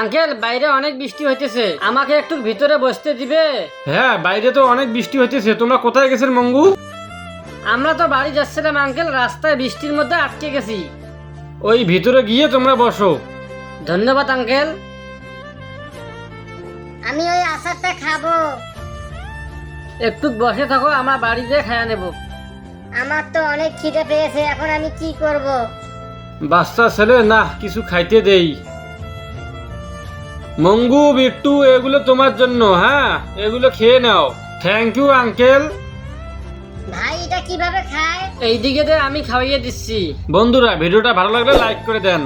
Uncle বাইরে অনেক বৃষ্টি হইতেছে, আমাকে একটু ভিতরে বসতে দিবে? হ্যাঁ, বাইরে তো অনেক বৃষ্টি হইতেছে। তোমরা কোথায় গেছেন মঙ্গু? আমরা তো বাড়ি যাচ্ছিলাম আঙ্কেল, রাস্তায় বৃষ্টির মধ্যে আটকে গেছি। ওই ভিতরে গিয়ে তোমরা বসো। ধন্যবাদ আঙ্কেল। আমি ওই আচারটা খাবো। একটু বসে থাকো, আমার বাড়ি যেয়ে খাইয়া নেব। আমার তো অনেক খিদে পেয়েছে, এখন আমি কি করব? বাচ্চা ছেলে, না কিছু খাইতে দেই। মঙ্গু, বিট্টু, এগুলো তোমার জন্য। হ্যাঁ, এগুলো খেয়ে নাও। Thank you uncle. ভাই এটা কিভাবে খায়? এইদিকে দে, আমি খাওয়াইয়ে দিচ্ছি। বন্ধুরা, ভিডিওটা ভালো লাগলে লাইক করে দেন।